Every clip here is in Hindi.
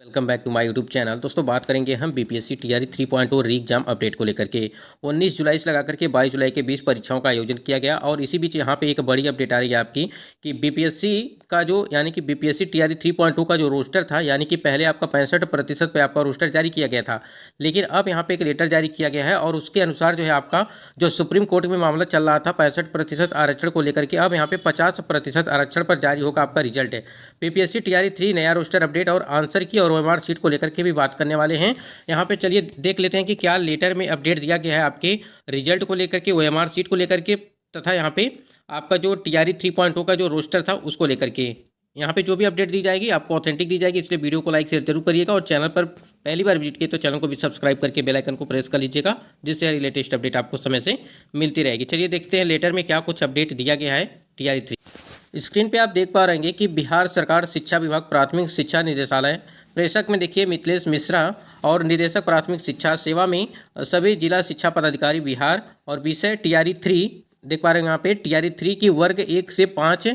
Welcome back to my YouTube channel. दोस्तों बात करेंगे हम बीपीएससी टीआरई 3.0 री एग्जाम अपडेट को लेकर के। 19 जुलाई से लगा करके 22 जुलाई के 20 परीक्षाओं का आयोजन किया गया और इसी बीच यहाँ पे एक बड़ी अपडेट आ रही है आपकी कि बीपीएससी का जो यानी कि बीपीएससी टीआरई 3.0 का जो रोस्टर था, यानी कि पहले आपका 65% पे आपका रोस्टर जारी किया गया था, लेकिन अब यहाँ पे एक लेटर जारी किया गया है और उसके अनुसार जो है आपका जो सुप्रीम कोर्ट में मामला चल रहा था 65% आरक्षण को लेकर के, अब यहाँ पे 50% आरक्षण पर जारी होगा आपका रिजल्ट है। बीपीएससी टीआरई 3 नया रोस्टर अपडेट और आंसर की और ओएमआर सीट को लेकर के भी बात करने वाले हैं। यहाँ पे चलिए देख लेते हैं कि क्या लेटर में अपडेट दिया गया है आपके रिजल्ट को लेकर के, ओएमआर सीट को लेकर के, तथा यहाँ पे आपका जो टीआरई 3.0 का जो रोस्टर था उसको लेकर के। यहाँ पे जो भी अपडेट दी जाएगी आपको ऑथेंटिक दी जाएगी, इसलिए वीडियो को लाइक शेयर जरूर करिएगा और चैनल पर पहली बार विजिट किए तो चैनल को भी सब्सक्राइब करके बेल आइकन को प्रेस कर लीजिएगा, जिससे हर लेटेस्ट अपडेट आपको समय से मिलती रहेगी। चलिए देखते हैं लेटर में क्या कुछ अपडेट दिया गया है टीआरई 3। स्क्रीन पे आप देख पा रहे हैं कि बिहार सरकार शिक्षा विभाग प्राथमिक शिक्षा निदेशालय, प्रेषक में देखिए मिथिलेश मिश्रा और निदेशक प्राथमिक शिक्षा सेवा में सभी जिला शिक्षा पदाधिकारी बिहार, और विषय टीआरई 3 देख पा रहे हैं यहाँ पे टीआरई 3 की वर्ग 1 से 5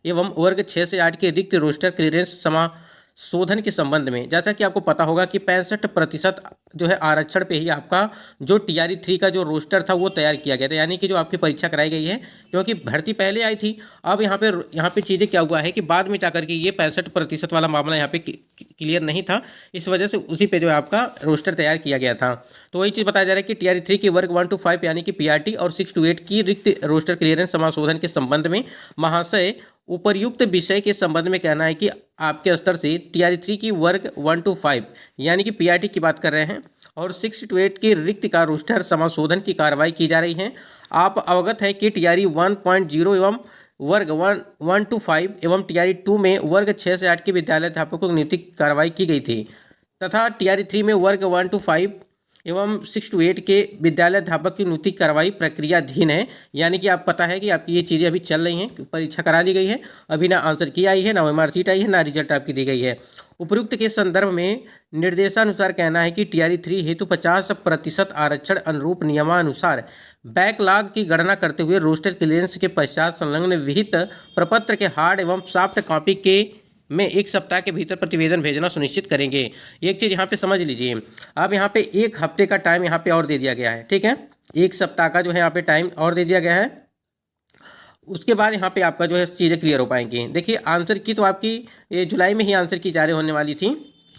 एवं वर्ग 6 से 8 के रिक्त रोस्टर क्लियरेंस समाशोधन के संबंध में। जैसा कि आपको पता होगा कि 65% जो है आरक्षण पे ही आपका जो टीआरई 3 का जो रोस्टर था वो तैयार किया गया था, यानी कि जो आपकी परीक्षा कराई गई है, क्योंकि भर्ती पहले आई थी। अब यहाँ पे चीज़ें क्या हुआ है कि बाद में जाकर के ये 65% वाला मामला यहाँ पे क्लियर नहीं था, इस वजह से उसी पे जो है आपका रोस्टर तैयार किया गया था। तो वही चीज़ बताया जा रहा है कि टीआरई 3 की वर्ग 1 to 5 यानी कि पीआरटी और 6 to 8 की रिक्त रोस्टर क्लियरेंस समाशोधन के संबंध में महाशय उपर्युक्त विषय के संबंध में कहना है कि आपके स्तर से टीआरई 3 की वर्ग 1 to 5 यानी कि पीआरटी की बात कर रहे हैं और 6 to 8 की रिक्त का रोस्टर समाशोधन की कार्रवाई की जा रही है। आप अवगत है कि टीआरई 1.0 एवं वर्ग 1 to 5 एवं टीआरई 2 में वर्ग 6 से 8 के विद्यालय अध्यापकों की नियुक्ति की कार्रवाई की गई थी, तथा टीआरई 3 में वर्ग 1 to 5 एवं 6 to 8 के विद्यालय अध्यापक की नियुक्ति कार्रवाई प्रक्रियाधीन है। यानी कि आप पता है कि आपकी ये चीज़ें अभी चल रही हैं, परीक्षा करा ली गई है, अभी ना आंसर की आई है, ना ओएमआर सीट आई है, ना रिजल्ट आपकी दी गई है। उपयुक्त के संदर्भ में निर्देशानुसार कहना है कि टीआरई 3 हेतु 50% आरक्षण अनुरूप नियमानुसार बैकलॉग की गणना करते हुए रोस्टर क्लियरेंस के पश्चात संलग्न विहित प्रपत्र के हार्ड एवं सॉफ्ट कॉपी के में 1 सप्ताह के भीतर प्रतिवेदन भेजना सुनिश्चित करेंगे। एक चीज़ यहाँ पे समझ लीजिए, अब यहाँ पे 1 हफ्ते का टाइम यहाँ पे और दे दिया गया है, ठीक है, 1 सप्ताह का जो है यहाँ पे टाइम और दे दिया गया है। उसके बाद यहाँ पे आपका जो है चीज़ें क्लियर हो पाएंगी। देखिए आंसर की तो आपकी ये जुलाई में ही आंसर की जारी होने वाली थी,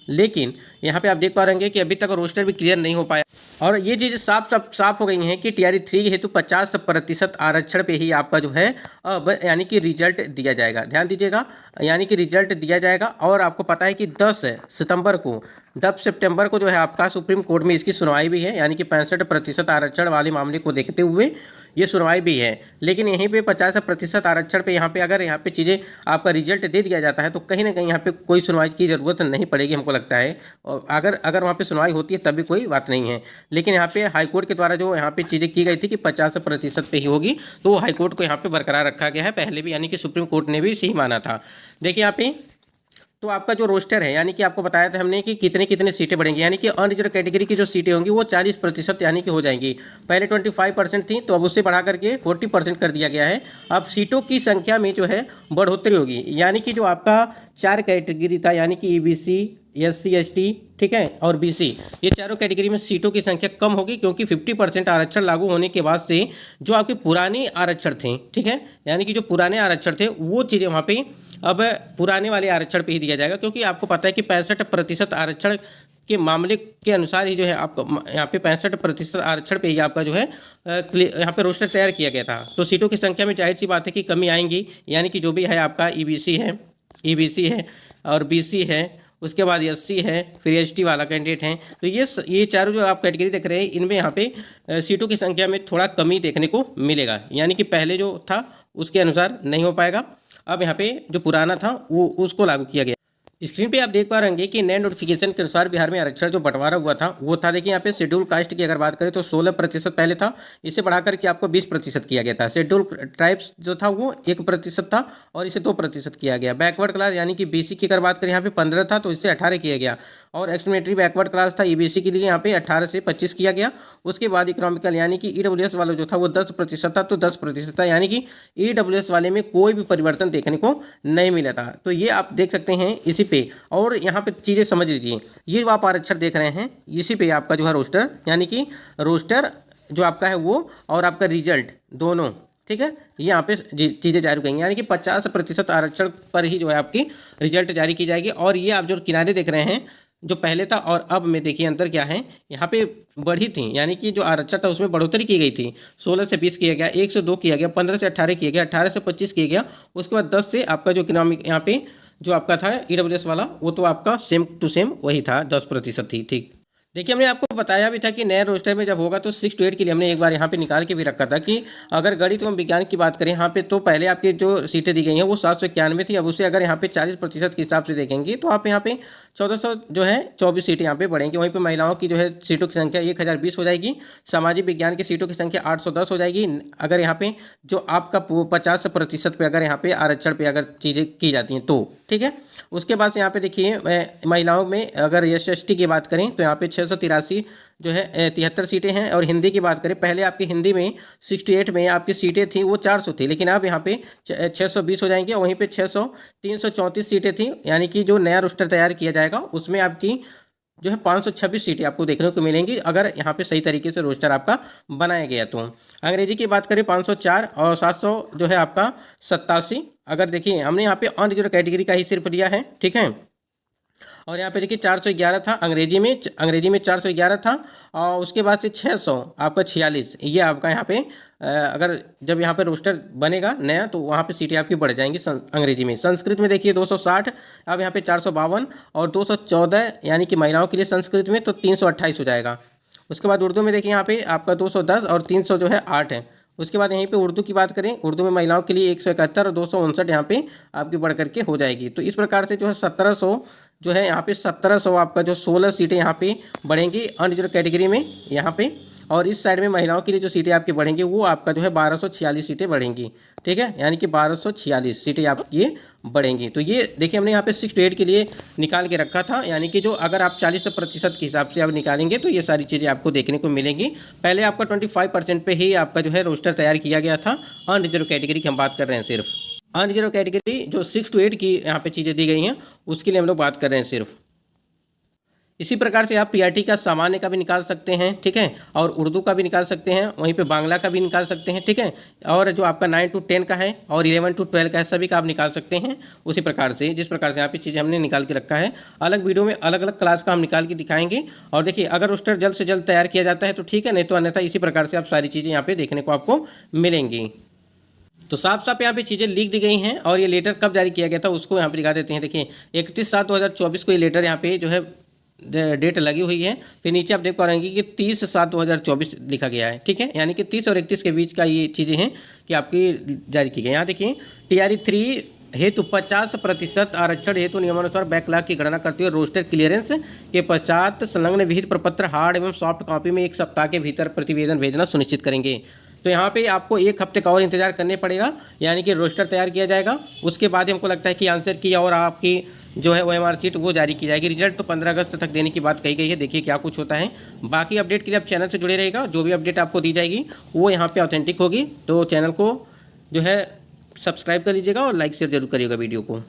लेकिन यहाँ पे आप देख पा रहे हैं कि अभी तक रोस्टर भी क्लियर नहीं हो पाया और ये चीज़ें साफ हो गई हैं कि टीआरई 3 हेतु 50% आरक्षण पे ही आपका जो है अब यानी कि रिजल्ट दिया जाएगा। ध्यान दीजिएगा, यानी कि रिजल्ट दिया जाएगा। और आपको पता है कि 10 सितंबर को जो है आपका सुप्रीम कोर्ट में इसकी सुनवाई भी है, यानी कि 65% आरक्षण वाले मामले को देखते हुए ये सुनवाई भी है। लेकिन यहीं पे 50% आरक्षण पे यहाँ पे अगर यहाँ पे चीज़ें आपका रिजल्ट दे दिया जाता है तो कहीं ना कहीं यहाँ पे कोई सुनवाई की ज़रूरत नहीं पड़ेगी, हमको लगता है। और अगर वहाँ पे सुनवाई होती है तब भी कोई बात नहीं है। लेकिन यहाँ पे हाईकोर्ट के द्वारा जो यहाँ पे चीज़ें की गई थी कि 50% पे ही होगी, तो वो हाईकोर्ट को यहाँ पे बरकरार रखा गया है पहले भी, यानी कि सुप्रीम कोर्ट ने भी इसी माना था। देखिए यहाँ पे तो आपका जो रोस्टर है, यानी कि आपको बताया था हमने कि कितने कितने सीटें बढ़ेंगी, यानी कि अनरिजर्व कैटेगरी की जो सीटें होंगी वो 40% यानी कि हो जाएंगी। पहले 25% थी, तो अब उससे बढ़ा करके 40% कर दिया गया है। अब सीटों की संख्या में जो है बढ़ोतरी होगी, यानी कि जो आपका 4 कैटेगरी था, यानी कि ईबीसी, SC ST, ठीक है, और BC, ये चारों कैटेगरी में सीटों की संख्या कम होगी, क्योंकि 50% आरक्षण लागू होने के बाद से जो आपके पुराने आरक्षण थे, ठीक है, यानी कि जो पुराने आरक्षण थे वो चीज़ें वहाँ पे अब पुराने वाले आरक्षण पे ही दिया जाएगा, क्योंकि आपको पता है कि 65% आरक्षण के मामले के अनुसार ही जो है आपको यहाँ पे 65% आरक्षण पे ही आपका जो है यहाँ पे रोस्टर तैयार किया गया था। तो सीटों की संख्या में जाहिर सी बात है कि कमी आएंगी, यानी कि जो भी है आपका EBC है और BC है, उसके बाद SC है, फिर ST वाला कैंडिडेट हैं। तो ये चारों जो आप कैटेगरी देख रहे हैं, इनमें यहाँ पे सीटों की संख्या में थोड़ा कमी देखने को मिलेगा, यानी कि पहले जो था उसके अनुसार नहीं हो पाएगा। अब यहाँ पे जो पुराना था वो उसको लागू किया गया। स्क्रीन पे आप देख पा रहे होंगे कि नए नोटिफिकेशन के अनुसार बिहार में आरक्षण जो बंटवारा हुआ था वो था, देखिए यहाँ पे शेड्यूल कास्ट की अगर बात करें तो 16% पहले था, इसे बढ़ाकर के आपको 20% किया गया था। शेड्यूल ट्राइब्स जो था वो 1% था और इसे 2% किया गया। बैकवर्ड क्लास यानी कि BC की अगर बात करें यहाँ पे 15 था, तो इसे 18 किया गया। और एक्सप्लेनेटरी बैकवर्ड क्लास था EBC के लिए, यहाँ पे 18 से 25 किया गया। उसके बाद इकोनॉमिकल यानी कि EWS वाला जो था वो 10% था, तो 10% था, यानी कि EWS वाले में कोई भी परिवर्तन देखने को नहीं मिला था। तो ये आप देख सकते हैं इसी पे, और यहाँ पे चीज़ें समझ लीजिए, ये जो आप आरक्षण देख रहे हैं इसी पे आपका जो है रोस्टर, यानी कि रोस्टर जो आपका है वो और आपका रिजल्ट दोनों, ठीक है, ये यहाँ पे चीज़ें जारी करेंगे, यानी कि 50% आरक्षण पर ही जो है आपकी रिजल्ट जारी की जाएगी। और ये आप जो किनारे देख रहे हैं जो पहले था और अब में देखिए अंतर क्या है, यहाँ पे बढ़ी थी, यानी कि जो आरक्षण था उसमें बढ़ोतरी की गई थी, 16 से 20 किया गया, 1 से 2 किया गया, 15 से 18 किया गया, 18 से 25 किया गया, उसके बाद 10 से आपका जो इकोनॉमिक यहाँ पे जो आपका था ईडब्ल्यूएस वाला वो तो आपका सेम टू सेम वही था, 10% थी। ठीक, देखिए हमने आपको बताया भी था कि नए रोस्टर में जब होगा तो 6 to 8 के लिए हमने एक बार यहाँ पे निकाल के भी रखा था कि अगर गणित एवं विज्ञान की बात करें यहाँ पे तो पहले आपकी जो सीटें दी गई हैं वो 791 थी, अब उसे अगर यहाँ पे 40% के हिसाब से देखेंगे तो आप यहाँ पे 1400 जो है 24 सीटें यहाँ पे बढ़ेंगी। वहीं पे महिलाओं की जो है सीटों की संख्या 1020 हो जाएगी, सामाजिक विज्ञान की सीटों की संख्या 810 हो जाएगी। अगर यहाँ पे जो आपका 50% पे अगर यहाँ पे आरक्षण पे अगर चीज़ें की जाती हैं तो ठीक है। उसके बाद से यहाँ पे देखिए महिलाओं में अगर SST की बात करें तो यहाँ पे 683 जो है 73 सीटें हैं। और हिंदी की बात करें, पहले आपकी हिंदी में 68 में आपकी सीटें थी वो 400 थी, लेकिन अब यहाँ पे 620 हो जाएंगे। वहीं पे 334 सीटें थी, यानी कि जो नया रोस्टर तैयार किया जाएगा उसमें आपकी जो है 526 सीटें आपको देखने को मिलेंगी अगर यहाँ पे सही तरीके से रोस्टर आपका बनाया गया तो। अंग्रेजी की बात करें 504 और 700 जो है आपका 87। अगर देखिए हमने यहाँ पे अनरिजर्व कैटेगरी का ही सिर्फ लिया है, ठीक है। और यहाँ पे देखिए 411 था अंग्रेजी में 411 था, और उसके बाद से 600 आपका 46, ये आपका यहाँ पे अगर जब यहाँ पे रोस्टर बनेगा नया तो वहाँ पे सीटें आपकी बढ़ जाएंगी अंग्रेजी में। संस्कृत में देखिए 260, अब यहाँ पे 452 और 214, यानी कि महिलाओं के लिए संस्कृत में तो 328 हो जाएगा। उसके बाद उर्दू में देखिए यहाँ पे आपका 210 और 300 जो है 8 है। उसके बाद यहीं पे उर्दू की बात करें, उर्दू में महिलाओं के लिए 171 और 259 यहाँ पे आपकी बढ़ करके हो जाएगी। तो इस प्रकार से जो है 1700 जो है यहाँ पे 1700 आपका जो 16 सीटें यहाँ पे बढ़ेंगी अनरिजर्व कैटेगरी में यहाँ पे। और इस साइड में महिलाओं के लिए जो सीटें आपकी बढ़ेंगी वो आपका जो है 1246 सीटें बढ़ेंगी, ठीक है, यानी कि 1246 सीटें आपकी ये बढ़ेंगी। तो ये देखिए हमने यहाँ पे 6 to 8 के लिए निकाल के रखा था, यानी कि जो अगर आप 40% के हिसाब से आप निकालेंगे तो ये सारी चीज़ें आपको देखने को मिलेंगी। पहले आपका 25% पे ही आपका जो है रोस्टर तैयार किया गया था, अनरिजर्व कैटेगरी की हम बात कर रहे हैं सिर्फ। अनरिजर्व कैटेगरी जो 6 to 8 की यहाँ पे चीज़ें दी गई हैं उसके लिए हम लोग बात कर रहे हैं सिर्फ। इसी प्रकार से आप PRT का सामान्य का भी निकाल सकते हैं, ठीक है, और उर्दू का भी निकाल सकते हैं, वहीं पे बांग्ला का भी निकाल सकते हैं, ठीक है, और जो आपका 9 to 10 का है और 11 to 12 का है सभी का आप निकाल सकते हैं। उसी प्रकार से जिस प्रकार से यहाँ पे चीज़ें हमने निकाल के रखा है, अलग वीडियो में अलग अलग क्लास का हम निकाल के दिखाएंगे। और देखिए अगर रोस्टर जल्द से जल्द तैयार किया जाता है तो ठीक है, नहीं तो अन्यथा इसी प्रकार से आप सारी चीज़ें यहाँ पे देखने को आपको मिलेंगी। तो साफ साफ यहाँ पे चीज़ें लिख दी गई हैं। और ये लेटर कब जारी किया गया था उसको यहाँ पे दिखा देते हैं। देखिए 31/7/2024 को ये लेटर यहाँ पे जो है डेट लगी हुई है। फिर नीचे आप देख पा रहे हैं कि 30/7/2024 लिखा गया है, ठीक है, यानी कि 30 और 31 के बीच का ये चीज़ें हैं कि आपकी जारी की गई। यहाँ देखिए TRE 3 हेतु 50% आरक्षण हेतु नियमानुसार बैकलॉग की गणना करते हुए रोस्टर क्लियरेंस के पश्चात संलग्न विहित प्रपत्र हार्ड एवं सॉफ्ट कॉपी में 1 सप्ताह के भीतर प्रतिवेदन भेजना सुनिश्चित करेंगे। तो यहाँ पे आपको 1 हफ्ते का और इंतजार करने पड़ेगा, यानी कि रोस्टर तैयार किया जाएगा, उसके बाद हमको लगता है कि आंसर की और आपकी जो है OMR शीट वो जारी की जाएगी। रिजल्ट तो 15 अगस्त तक देने की बात कही गई है, देखिए क्या कुछ होता है। बाकी अपडेट के लिए आप चैनल से जुड़े रहेगा, जो भी अपडेट आपको दी जाएगी वो यहाँ पे ऑथेंटिक होगी। तो चैनल को जो है सब्सक्राइब कर लीजिएगा और लाइक शेयर जरूर करिएगा वीडियो को।